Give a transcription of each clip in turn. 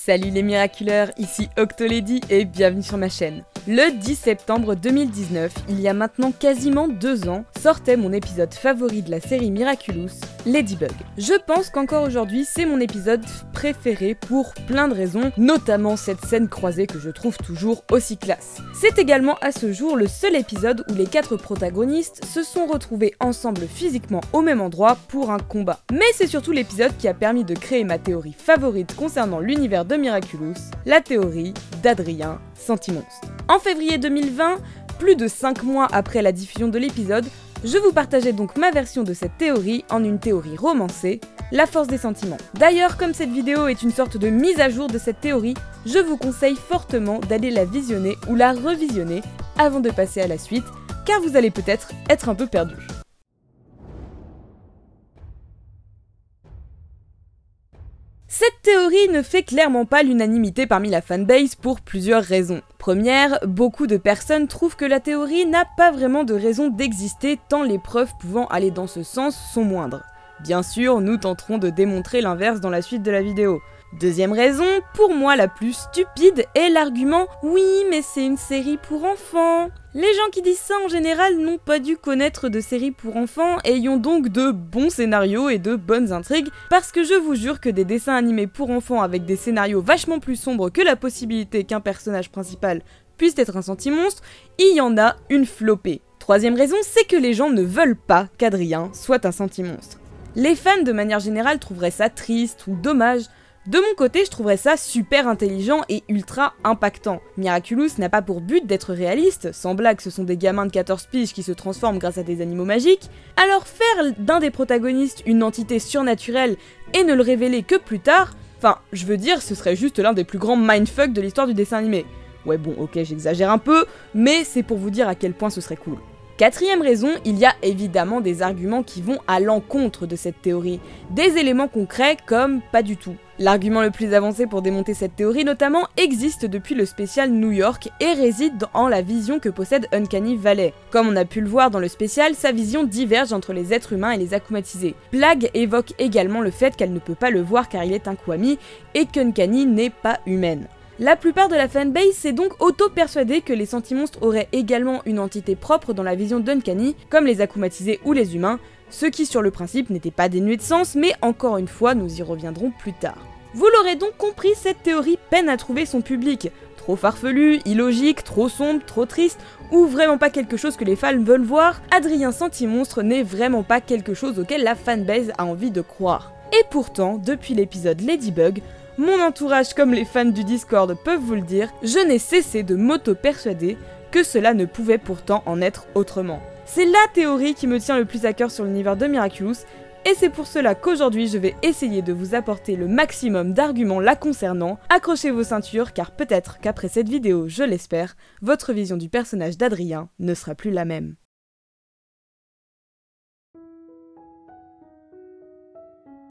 Salut les miraculeurs, ici Octolady et bienvenue sur ma chaîne. Le 10 septembre 2019, il y a maintenant quasiment 2 ans, sortait mon épisode favori de la série Miraculous, Ladybug. Je pense qu'encore aujourd'hui, c'est mon épisode préféré pour plein de raisons, notamment cette scène croisée que je trouve toujours aussi classe. C'est également à ce jour le seul épisode où les 4 protagonistes se sont retrouvés ensemble physiquement au même endroit pour un combat. Mais c'est surtout l'épisode qui a permis de créer ma théorie favorite concernant l'univers de Miraculous, la théorie d'Adrien Sentimonstre. En février 2020, plus de 5 mois après la diffusion de l'épisode, je vous partageais donc ma version de cette théorie en une théorie romancée, la force des sentiments. D'ailleurs, comme cette vidéo est une sorte de mise à jour de cette théorie, je vous conseille fortement d'aller la visionner ou la revisionner avant de passer à la suite, car vous allez peut-être être un peu perdu. Cette théorie ne fait clairement pas l'unanimité parmi la fanbase pour plusieurs raisons. Première, beaucoup de personnes trouvent que la théorie n'a pas vraiment de raison d'exister tant les preuves pouvant aller dans ce sens sont moindres. Bien sûr, nous tenterons de démontrer l'inverse dans la suite de la vidéo. Deuxième raison, pour moi la plus stupide, est l'argument « Oui, mais c'est une série pour enfants ». Les gens qui disent ça en général n'ont pas dû connaître de séries pour enfants ayant donc de bons scénarios et de bonnes intrigues, parce que je vous jure que des dessins animés pour enfants avec des scénarios vachement plus sombres que la possibilité qu'un personnage principal puisse être un sentimonstre, il y en a une flopée. Troisième raison, c'est que les gens ne veulent pas qu'Adrien soit un sentimonstre. Les fans de manière générale trouveraient ça triste ou dommage. De mon côté, je trouverais ça super intelligent et ultra impactant. Miraculous n'a pas pour but d'être réaliste, sans blague ce sont des gamins de 14 piges qui se transforment grâce à des animaux magiques, alors faire d'un des protagonistes une entité surnaturelle et ne le révéler que plus tard, enfin, je veux dire, ce serait juste l'un des plus grands mindfucks de l'histoire du dessin animé. Ouais bon, ok, j'exagère un peu, mais c'est pour vous dire à quel point ce serait cool. Quatrième raison, il y a évidemment des arguments qui vont à l'encontre de cette théorie, des éléments concrets comme pas du tout. L'argument le plus avancé pour démonter cette théorie notamment existe depuis le spécial New York et réside en la vision que possède Uncanny Valley. Comme on a pu le voir dans le spécial, sa vision diverge entre les êtres humains et les akumatisés. Plague évoque également le fait qu'elle ne peut pas le voir car il est un Kwami et qu'Uncanny n'est pas humaine. La plupart de la fanbase s'est donc auto-persuadée que les sentimonstres auraient également une entité propre dans la vision d'Uncanny, comme les akumatisés ou les humains, ce qui sur le principe n'était pas dénué de sens, mais encore une fois nous y reviendrons plus tard. Vous l'aurez donc compris, cette théorie peine à trouver son public. Trop farfelu, illogique, trop sombre, trop triste, ou vraiment pas quelque chose que les fans veulent voir, Adrien Sentimonstre n'est vraiment pas quelque chose auquel la fanbase a envie de croire. Et pourtant, depuis l'épisode Ladybug, mon entourage comme les fans du Discord peuvent vous le dire, je n'ai cessé de m'auto-persuader que cela ne pouvait pourtant en être autrement. C'est la théorie qui me tient le plus à cœur sur l'univers de Miraculous, et c'est pour cela qu'aujourd'hui je vais essayer de vous apporter le maximum d'arguments la concernant. Accrochez vos ceintures car peut-être qu'après cette vidéo, je l'espère, votre vision du personnage d'Adrien ne sera plus la même.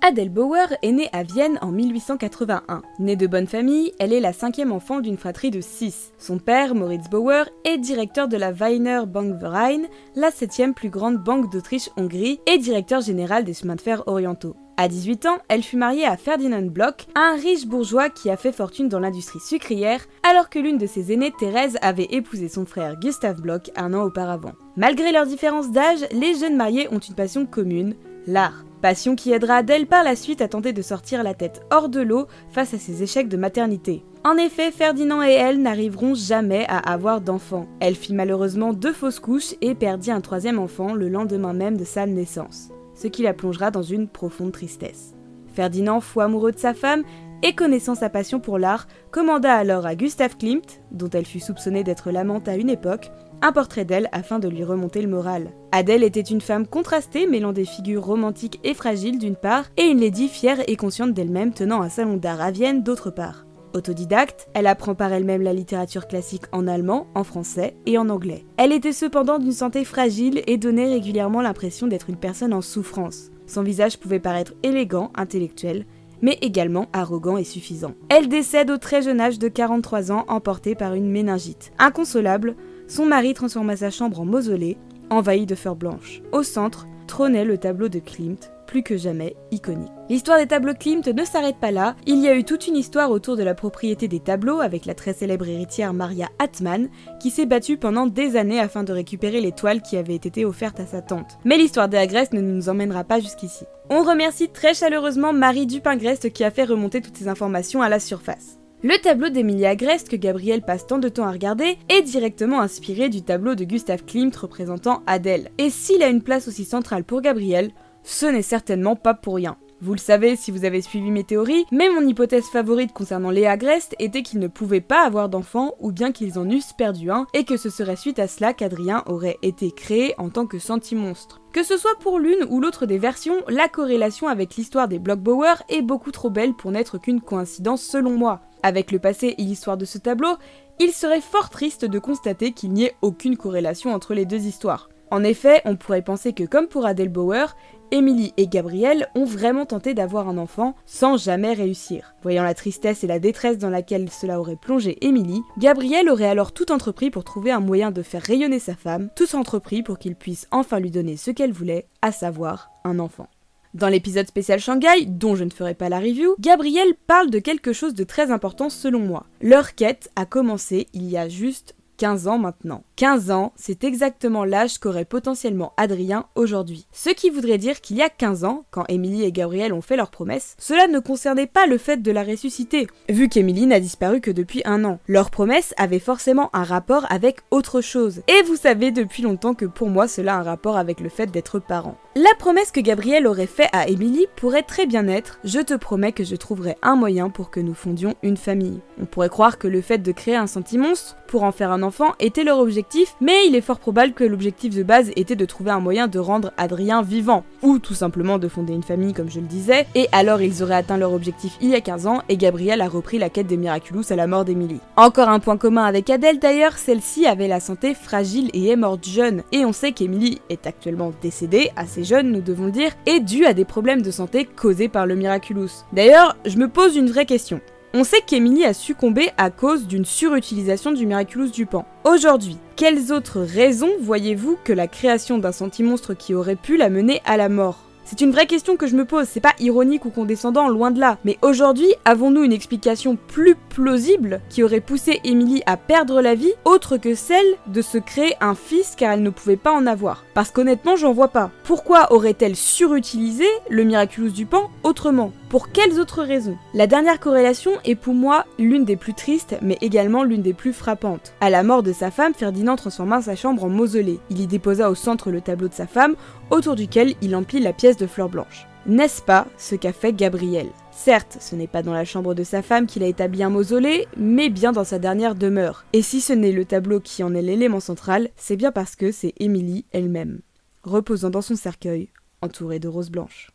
Adele Bauer est née à Vienne en 1881. Née de bonne famille, elle est la 5e enfant d'une fratrie de 6. Son père, Moritz Bauer, est directeur de la Wiener Bankverein, la 7e plus grande banque d'Autriche-Hongrie, et directeur général des chemins de fer orientaux. À 18 ans, elle fut mariée à Ferdinand Bloch, un riche bourgeois qui a fait fortune dans l'industrie sucrière, alors que l'une de ses aînées, Thérèse, avait épousé son frère Gustav Bloch un an auparavant. Malgré leur différence d'âge, les jeunes mariés ont une passion commune, l'art. Passion qui aidera Adele par la suite à tenter de sortir la tête hors de l'eau face à ses échecs de maternité. En effet, Ferdinand et elle n'arriveront jamais à avoir d'enfants. Elle fit malheureusement 2 fausses couches et perdit un 3e enfant le lendemain même de sa naissance, ce qui la plongera dans une profonde tristesse. Ferdinand, fou amoureux de sa femme et connaissant sa passion pour l'art, commanda alors à Gustav Klimt, dont elle fut soupçonnée d'être l'amante à une époque, un portrait d'elle afin de lui remonter le moral. Adele était une femme contrastée mêlant des figures romantiques et fragiles d'une part, et une lady fière et consciente d'elle-même tenant un salon d'art à Vienne d'autre part. Autodidacte, elle apprend par elle-même la littérature classique en allemand, en français et en anglais. Elle était cependant d'une santé fragile et donnait régulièrement l'impression d'être une personne en souffrance. Son visage pouvait paraître élégant, intellectuel, mais également arrogant et suffisant. Elle décède au très jeune âge de 43 ans, emportée par une méningite. Inconsolable, son mari transforma sa chambre en mausolée, envahie de fleurs blanches. Au centre, trônait le tableau de Klimt, plus que jamais iconique. L'histoire des tableaux Klimt ne s'arrête pas là, il y a eu toute une histoire autour de la propriété des tableaux avec la très célèbre héritière Maria Hartmann qui s'est battue pendant des années afin de récupérer les toiles qui avaient été offertes à sa tante. Mais l'histoire des Agreste ne nous emmènera pas jusqu'ici. On remercie très chaleureusement Marie Dupin-Greste qui a fait remonter toutes ces informations à la surface. Le tableau d'Émilie Agreste que Gabriel passe tant de temps à regarder est directement inspiré du tableau de Gustav Klimt représentant Adèle. Et s'il a une place aussi centrale pour Gabriel, ce n'est certainement pas pour rien. Vous le savez si vous avez suivi mes théories, mais mon hypothèse favorite concernant les Agreste était qu'ils ne pouvaient pas avoir d'enfants ou bien qu'ils en eussent perdu un et que ce serait suite à cela qu'Adrien aurait été créé en tant que sentimonstre. Que ce soit pour l'une ou l'autre des versions, la corrélation avec l'histoire des Bloch-Bauer est beaucoup trop belle pour n'être qu'une coïncidence selon moi. Avec le passé et l'histoire de ce tableau, il serait fort triste de constater qu'il n'y ait aucune corrélation entre les deux histoires. En effet, on pourrait penser que comme pour Adèle Bauer, Émilie et Gabriel ont vraiment tenté d'avoir un enfant sans jamais réussir. Voyant la tristesse et la détresse dans laquelle cela aurait plongé Émilie, Gabriel aurait alors tout entrepris pour trouver un moyen de faire rayonner sa femme, tout entrepris pour qu'il puisse enfin lui donner ce qu'elle voulait, à savoir un enfant. Dans l'épisode spécial Shanghai, dont je ne ferai pas la review, Gabriel parle de quelque chose de très important selon moi. Leur quête a commencé il y a juste 15 ans maintenant. 15 ans, c'est exactement l'âge qu'aurait potentiellement Adrien aujourd'hui. Ce qui voudrait dire qu'il y a 15 ans, quand Émilie et Gabriel ont fait leur promesse, cela ne concernait pas le fait de la ressusciter, vu qu'Émilie n'a disparu que depuis 1 an. Leur promesse avait forcément un rapport avec autre chose. Et vous savez depuis longtemps que pour moi cela a un rapport avec le fait d'être parent. La promesse que Gabriel aurait fait à Émilie pourrait très bien être « Je te promets que je trouverai un moyen pour que nous fondions une famille ». On pourrait croire que le fait de créer un sentimonstre pour en faire un enfant était leur objectif, mais il est fort probable que l'objectif de base était de trouver un moyen de rendre Adrien vivant, ou tout simplement de fonder une famille comme je le disais, et alors ils auraient atteint leur objectif il y a 15 ans et Gabriel a repris la quête des Miraculous à la mort d'Émilie. Encore un point commun avec Adèle d'ailleurs, celle-ci avait la santé fragile et est morte jeune, et on sait qu'Émilie est actuellement décédée, assez jeune nous devons le dire, et due à des problèmes de santé causés par le Miraculous. D'ailleurs, je me pose une vraie question. On sait qu'Émilie a succombé à cause d'une surutilisation du Miraculous du Pan. Aujourd'hui, quelles autres raisons voyez-vous que la création d'un sentimonstre qui aurait pu la mener à la mort ? C'est une vraie question que je me pose, c'est pas ironique ou condescendant, loin de là. Mais aujourd'hui, avons-nous une explication plus plausible qui aurait poussé Émilie à perdre la vie, autre que celle de se créer un fils car elle ne pouvait pas en avoir? Parce qu'honnêtement, j'en vois pas. Pourquoi aurait-elle surutilisé le Miraculous du Pan autrement? Pour quelles autres raisons? La dernière corrélation est pour moi l'une des plus tristes, mais également l'une des plus frappantes. À la mort de sa femme, Ferdinand transforma sa chambre en mausolée. Il y déposa au centre le tableau de sa femme, autour duquel il emplit la pièce de fleurs blanches. N'est-ce pas ce qu'a fait Gabriel? Certes, ce n'est pas dans la chambre de sa femme qu'il a établi un mausolée, mais bien dans sa dernière demeure. Et si ce n'est le tableau qui en est l'élément central, c'est bien parce que c'est Émilie elle-même, reposant dans son cercueil, entourée de roses blanches.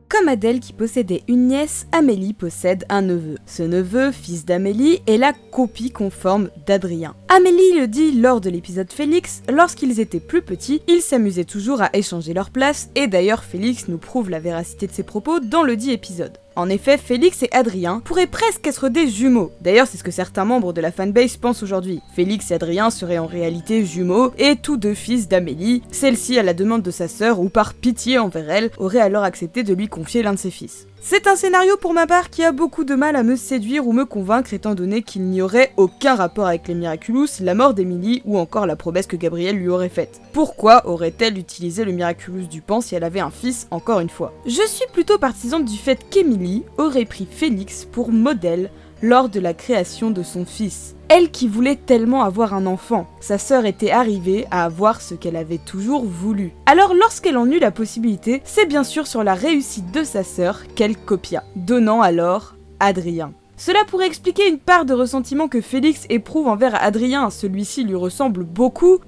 Comme Adèle qui possédait une nièce, Amélie possède un neveu. Ce neveu, fils d'Amélie, est la copie conforme d'Adrien. Amélie le dit lors de l'épisode Félix, lorsqu'ils étaient plus petits, ils s'amusaient toujours à échanger leurs places, et d'ailleurs Félix nous prouve la véracité de ses propos dans le dit épisode. En effet, Félix et Adrien pourraient presque être des jumeaux. D'ailleurs, c'est ce que certains membres de la fanbase pensent aujourd'hui. Félix et Adrien seraient en réalité jumeaux, et tous deux fils d'Amélie. Celle-ci, à la demande de sa sœur, ou par pitié envers elle, aurait alors accepté de lui confier l'un de ses fils. C'est un scénario pour ma part qui a beaucoup de mal à me séduire ou me convaincre étant donné qu'il n'y aurait aucun rapport avec les Miraculous, la mort d'Émilie ou encore la promesse que Gabriel lui aurait faite. Pourquoi aurait-elle utilisé le Miraculous du Pan si elle avait un fils, encore une fois? Je suis plutôt partisane du fait qu'Émilie aurait pris Félix pour modèle lors de la création de son fils. Elle qui voulait tellement avoir un enfant, sa sœur était arrivée à avoir ce qu'elle avait toujours voulu. Alors lorsqu'elle en eut la possibilité, c'est bien sûr sur la réussite de sa sœur qu'elle copia, donnant alors Adrien. Cela pourrait expliquer une part de ressentiment que Félix éprouve envers Adrien, celui-ci lui ressemble beaucoup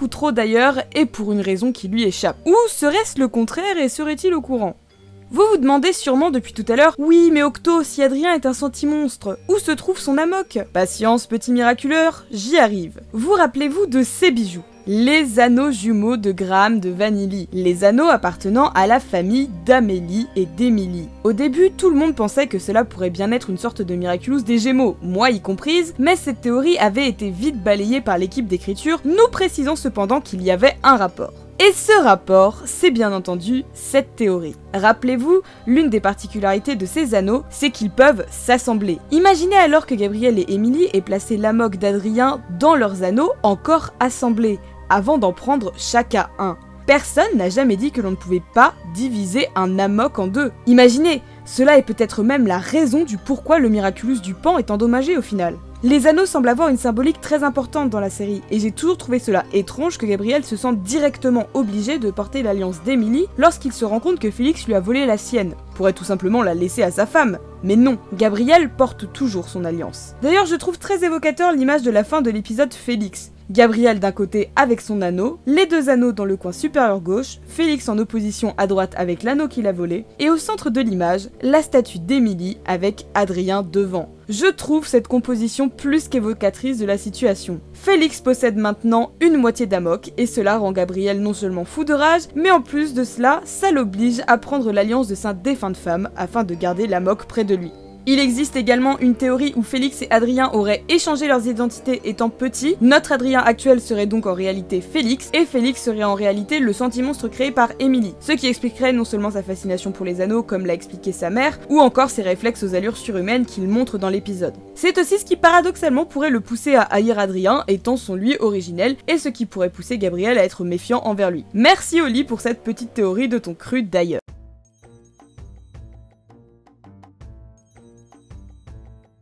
trop d'ailleurs, et pour une raison qui lui échappe. Ou serait-ce le contraire et serait-il au courant? Vous vous demandez sûrement depuis tout à l'heure, oui mais Octo, si Adrien est un sentimonstre, où se trouve son Amok? Patience petit miraculeur, j'y arrive. Vous rappelez-vous de ces bijoux? les anneaux jumeaux de Graham de Vanilly, les anneaux appartenant à la famille d'Amélie et d'Emily. Au début, tout le monde pensait que cela pourrait bien être une sorte de Miraculous des Gémeaux, moi y comprise, mais cette théorie avait été vite balayée par l'équipe d'écriture, nous précisant cependant qu'il y avait un rapport. Et ce rapport, c'est bien entendu cette théorie. Rappelez-vous, l'une des particularités de ces anneaux, c'est qu'ils peuvent s'assembler. Imaginez alors que Gabriel et Emily aient placé l'amok d'Adrien dans leurs anneaux encore assemblés, avant d'en prendre chacun un. Personne n'a jamais dit que l'on ne pouvait pas diviser un amok en deux. Imaginez, cela est peut-être même la raison du pourquoi le Miraculous du Pan est endommagé au final. Les anneaux semblent avoir une symbolique très importante dans la série, et j'ai toujours trouvé cela étrange que Gabriel se sente directement obligé de porter l'alliance d'Emily lorsqu'il se rend compte que Félix lui a volé la sienne, pourrait tout simplement la laisser à sa femme. Mais non, Gabriel porte toujours son alliance. D'ailleurs, je trouve très évocateur l'image de la fin de l'épisode Félix. Gabriel d'un côté avec son anneau, les deux anneaux dans le coin supérieur gauche, Félix en opposition à droite avec l'anneau qu'il a volé, et au centre de l'image, la statue d'Emily avec Adrien devant. Je trouve cette composition plus qu'évocatrice de la situation. Félix possède maintenant une moitié d'amok, et cela rend Gabriel non seulement fou de rage, mais en plus de cela, ça l'oblige à prendre l'alliance de sa défunte femme afin de garder l'amok près de lui. Il existe également une théorie où Félix et Adrien auraient échangé leurs identités étant petits. Notre Adrien actuel serait donc en réalité Félix, et Félix serait en réalité le sentimonstre créé par Emily. Ce qui expliquerait non seulement sa fascination pour les anneaux, comme l'a expliqué sa mère, ou encore ses réflexes aux allures surhumaines qu'il montre dans l'épisode. C'est aussi ce qui paradoxalement pourrait le pousser à haïr Adrien, étant son lui originel, et ce qui pourrait pousser Gabriel à être méfiant envers lui. Merci Oli pour cette petite théorie de ton cru d'ailleurs.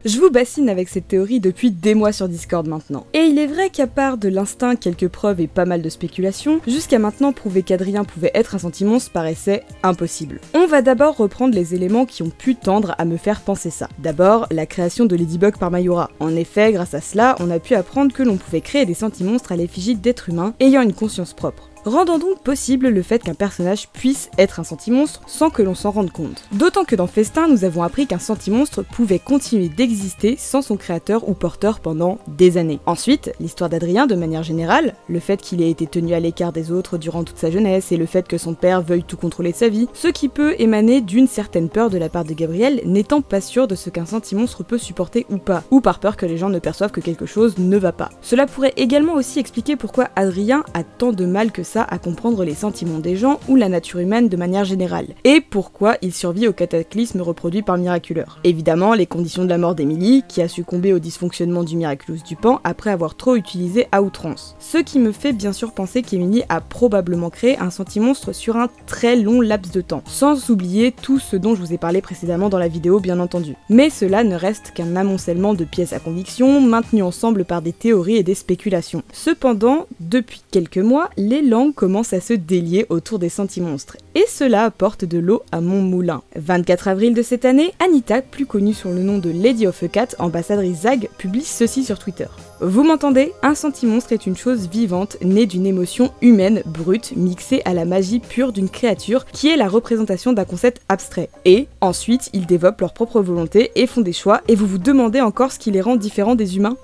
Je vous bassine avec cette théorie depuis des mois sur Discord maintenant. Et il est vrai qu'à part de l'instinct, quelques preuves et pas mal de spéculations, jusqu'à maintenant prouver qu'Adrien pouvait être un sentimonstre paraissait impossible. On va d'abord reprendre les éléments qui ont pu tendre à me faire penser ça. D'abord, la création de Ladybug par Mayura. En effet, grâce à cela, on a pu apprendre que l'on pouvait créer des sentimonstres à l'effigie d'êtres humains ayant une conscience propre, rendant donc possible le fait qu'un personnage puisse être un sentimonstre sans que l'on s'en rende compte. D'autant que dans Festin, nous avons appris qu'un sentimonstre pouvait continuer d'exister sans son créateur ou porteur pendant des années. Ensuite, l'histoire d'Adrien de manière générale, le fait qu'il ait été tenu à l'écart des autres durant toute sa jeunesse et le fait que son père veuille tout contrôler de sa vie, ce qui peut émaner d'une certaine peur de la part de Gabriel, n'étant pas sûr de ce qu'un sentimonstre peut supporter ou pas, ou par peur que les gens ne perçoivent que quelque chose ne va pas. Cela pourrait également aussi expliquer pourquoi Adrien a tant de mal que ça à comprendre les sentiments des gens ou la nature humaine de manière générale, et pourquoi il survit au cataclysme reproduit par Miraculeur. Évidemment, les conditions de la mort d'Emily, qui a succombé au dysfonctionnement du Miraculous du Pan après avoir trop utilisé à outrance. Ce qui me fait bien sûr penser qu'Emily a probablement créé un sentimonstre sur un très long laps de temps, sans oublier tout ce dont je vous ai parlé précédemment dans la vidéo bien entendu. Mais cela ne reste qu'un amoncellement de pièces à conviction, maintenues ensemble par des théories et des spéculations. Cependant, depuis quelques mois, les langues commencent à se délier autour des sentimonstres, et cela apporte de l'eau à mon moulin. 24 avril de cette année, Anita, plus connue sous le nom de Lady of a Cat, ambassadrice ZAG, publie ceci sur Twitter. Vous m'entendez? Un sentimonstre est une chose vivante, née d'une émotion humaine, brute, mixée à la magie pure d'une créature, qui est la représentation d'un concept abstrait. Et, ensuite, ils développent leur propre volonté et font des choix, et vous vous demandez encore ce qui les rend différents des humains?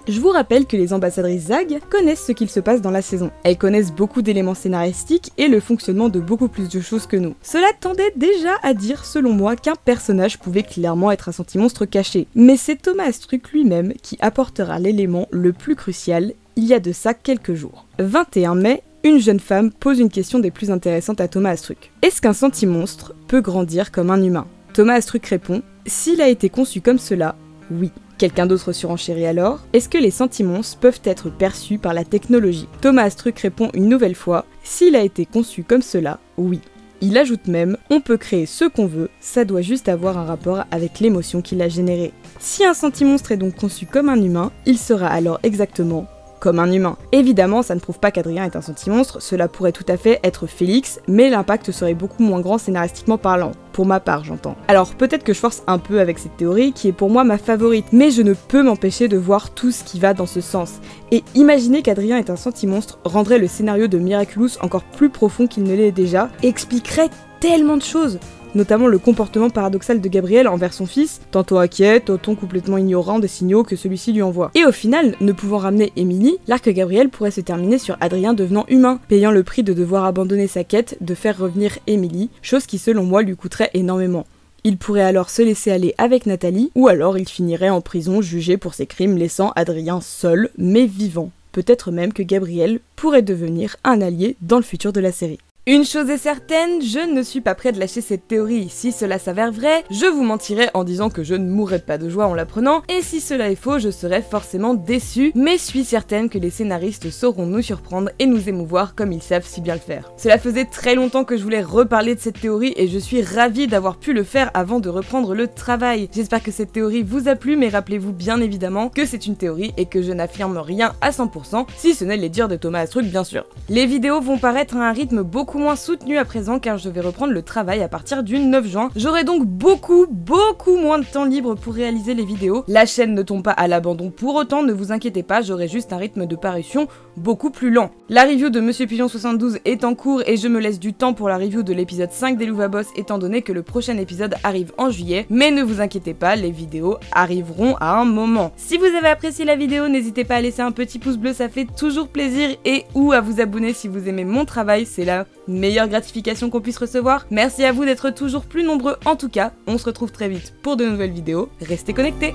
Je vous rappelle que les ambassadrices ZAG connaissent ce qu'il se passe dans la saison. Elles connaissent beaucoup d'éléments scénaristiques et le fonctionnement de beaucoup plus de choses que nous. Cela tendait déjà à dire, selon moi, qu'un personnage pouvait clairement être un sentimonstre caché. Mais c'est Thomas Astruc lui-même qui apportera l'élément le plus crucial, il y a de ça quelques jours. 21 mai, une jeune femme pose une question des plus intéressantes à Thomas Astruc. Est-ce qu'un sentimonstre peut grandir comme un humain? Thomas Astruc répond, s'il a été conçu comme cela, oui. Quelqu'un d'autre surenchérit alors, est-ce que les sentimonstres peuvent être perçus par la technologie? Thomas Astruc répond une nouvelle fois, s'il a été conçu comme cela, oui. Il ajoute même, on peut créer ce qu'on veut, ça doit juste avoir un rapport avec l'émotion qui l'a généré. Si un sentimonstre est donc conçu comme un humain, il sera alors exactement comme un humain. Évidemment, ça ne prouve pas qu'Adrien est un sentimonstre, cela pourrait tout à fait être Félix, mais l'impact serait beaucoup moins grand scénaristiquement parlant. Pour ma part, j'entends. Alors peut-être que je force un peu avec cette théorie, qui est pour moi ma favorite, mais je ne peux m'empêcher de voir tout ce qui va dans ce sens. Et imaginer qu'Adrien est un sentimonstre rendrait le scénario de Miraculous encore plus profond qu'il ne l'est déjà, et expliquerait tellement de choses. notamment le comportement paradoxal de Gabriel envers son fils, tantôt inquiet, tantôt complètement ignorant des signaux que celui-ci lui envoie. Et au final, ne pouvant ramener Emily, l'arc Gabriel pourrait se terminer sur Adrien devenant humain, payant le prix de devoir abandonner sa quête de faire revenir Emily, chose qui selon moi lui coûterait énormément. Il pourrait alors se laisser aller avec Nathalie, ou alors il finirait en prison jugé pour ses crimes, laissant Adrien seul, mais vivant. Peut-être même que Gabriel pourrait devenir un allié dans le futur de la série. Une chose est certaine, je ne suis pas prêt de lâcher cette théorie. Si cela s'avère vrai, je vous mentirais en disant que je ne mourrais pas de joie en l'apprenant, et si cela est faux, je serais forcément déçue, mais suis certaine que les scénaristes sauront nous surprendre et nous émouvoir comme ils savent si bien le faire. Cela faisait très longtemps que je voulais reparler de cette théorie et je suis ravie d'avoir pu le faire avant de reprendre le travail. J'espère que cette théorie vous a plu, mais rappelez-vous bien évidemment que c'est une théorie et que je n'affirme rien à 100%, si ce n'est les dires de Thomas Astruc bien sûr. Les vidéos vont paraître à un rythme beaucoup moins soutenu à présent car je vais reprendre le travail à partir du 9 juin. J'aurai donc beaucoup moins de temps libre pour réaliser les vidéos. La chaîne ne tombe pas à l'abandon pour autant, ne vous inquiétez pas, j'aurai juste un rythme de parution beaucoup plus lent. La review de Monsieur Pigeon 72 est en cours et je me laisse du temps pour la review de l'épisode 5 des Louvaboss étant donné que le prochain épisode arrive en juillet, mais ne vous inquiétez pas, les vidéos arriveront à un moment. Si vous avez apprécié la vidéo, n'hésitez pas à laisser un petit pouce bleu, ça fait toujours plaisir, et ou à vous abonner si vous aimez mon travail, c'est la meilleure gratification qu'on puisse recevoir. Merci à vous d'être toujours plus nombreux en tout cas, on se retrouve très vite pour de nouvelles vidéos, restez connectés.